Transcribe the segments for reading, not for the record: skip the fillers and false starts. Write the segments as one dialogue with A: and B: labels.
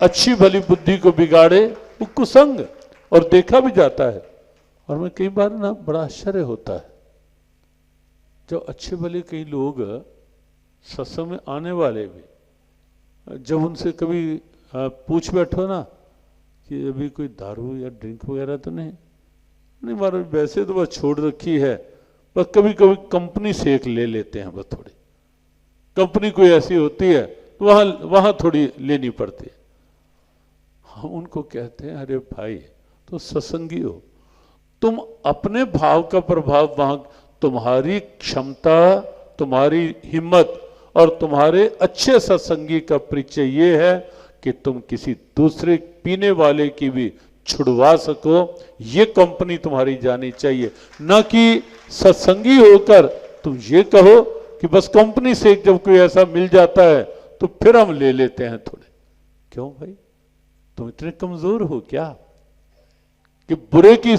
A: अच्छी भली बुद्धि को बिगाड़े वो कुसंग, और देखा भी जाता है। और मैं कई बार ना बड़ा आश्चर्य होता है, जो अच्छे भले कई लोग सत्संग में आने वाले भी, जब उनसे कभी पूछ बैठो ना कि अभी कोई दारू या ड्रिंक वगैरह तो नहीं महाराज, वैसे तो बस छोड़ रखी है, बस कभी कभी कंपनी से एक ले लेते हैं, बस थोड़ी कंपनी कोई ऐसी होती है तो वहां थोड़ी लेनी पड़ती है। हम उनको कहते हैं अरे भाई तो सत्संगी हो, तुम अपने भाव का प्रभाव वहां, तुम्हारी क्षमता, तुम्हारी हिम्मत और तुम्हारे अच्छे सत्संगी का परिचय ये है कि तुम किसी दूसरे पीने वाले की भी छुड़वा सको। ये कंपनी तुम्हारी जानी चाहिए, न कि सत्संगी होकर तुम ये कहो कि बस कंपनी से जब कोई ऐसा मिल जाता है तो फिर हम ले लेते हैं थोड़े। क्यों भाई, तुम इतने कमजोर हो क्या कि बुरे की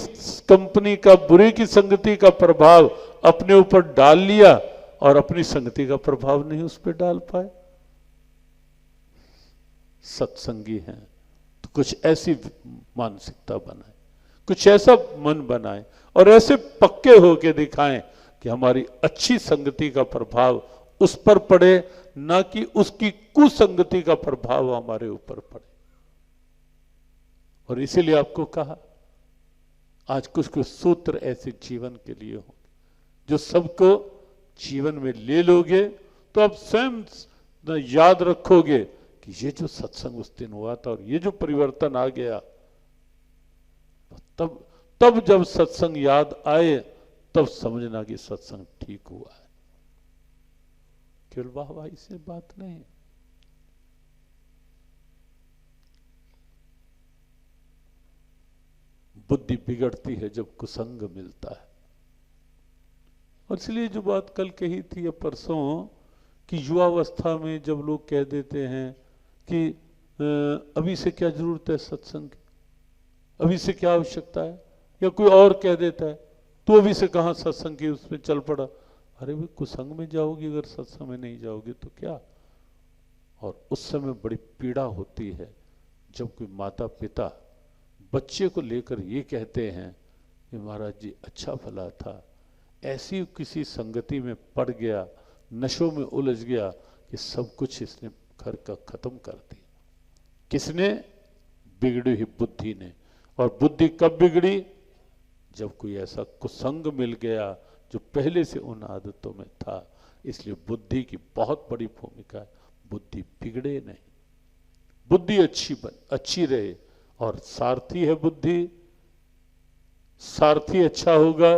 A: कंपनी का, बुरे की संगति का प्रभाव अपने ऊपर डाल लिया और अपनी संगति का प्रभाव नहीं उस पर डाल पाए? सत्संगी हैं तो कुछ ऐसी मानसिकता बनाए, कुछ ऐसा मन बनाए और ऐसे पक्के होके दिखाएं कि हमारी अच्छी संगति का प्रभाव उस पर पड़े, ना कि उसकी कुसंगति का प्रभाव हमारे ऊपर पड़े। और इसीलिए आपको कहा आज कुछ कुछ सूत्र ऐसे जीवन के लिए होंगे जो सबको जीवन में ले लोगे तो आप स्वयं याद रखोगे कि ये जो सत्संग उस दिन हुआ था और ये जो परिवर्तन आ गया, तब जब सत्संग याद आए तब समझना कि सत्संग ठीक हुआ है। केवल वाहवाही से बात नहीं। बुद्धि बिगड़ती है जब कुसंग मिलता है। और इसलिए जो बात कल कही थी या परसों कि युवावस्था में जब लोग कह देते हैं कि अभी से क्या जरूरत है सत्संग की, अभी से क्या आवश्यकता है, या कोई और कह देता है तो अभी से कहां सत्संग की उसमें चल पड़ा। अरे भाई कुसंग में जाओगी, अगर सत्संग में नहीं जाओगी तो क्या। और उस समय बड़ी पीड़ा होती है जब कोई माता पिता बच्चे को लेकर ये कहते हैं कि महाराज जी अच्छा भला था, ऐसी किसी संगति में पड़ गया, नशों में उलझ गया कि सब कुछ इसने घर का खत्म कर दिया। किसने? बिगड़ी हुई बुद्धि ने। और बुद्धि कब बिगड़ी? जब कोई ऐसा कुसंग मिल गया जो पहले से उन आदतों में था। इसलिए बुद्धि की बहुत बड़ी भूमिका है, बुद्धि बिगड़े नहीं, बुद्धि अच्छी रहे। और सारथी है बुद्धि, सारथी अच्छा होगा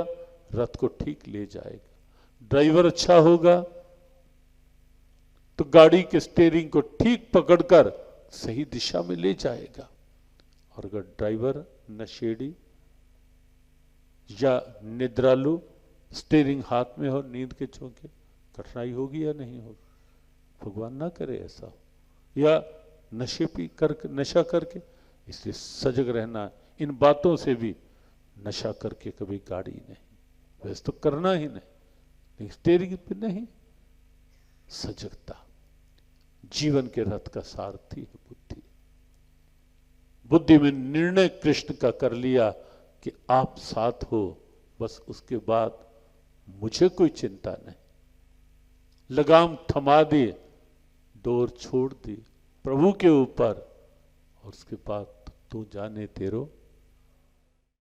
A: रथ को ठीक ले जाएगा, ड्राइवर अच्छा होगा तो गाड़ी के स्टीयरिंग को ठीक पकड़कर सही दिशा में ले जाएगा। और अगर ड्राइवर नशेड़ी या निद्रालु, स्टीयरिंग हाथ में हो, नींद के झोंके, कठिनाई होगी या नहीं होगी? भगवान ना करे ऐसा। या नशा करके, इसलिए सजग रहना। इन बातों से भी, नशा करके कभी गाड़ी नहीं, वैसे तो करना ही नहीं, लेकिन स्टीयरिंग पे नहीं। सजगता जीवन के रथ का सारथी है बुद्धि। बुद्धि में निर्णय कृष्ण का कर लिया कि आप साथ हो, बस उसके बाद मुझे कोई चिंता नहीं। लगाम थमा दी, डोर छोड़ दी प्रभु के ऊपर, और उसके बाद तू जाने तेरो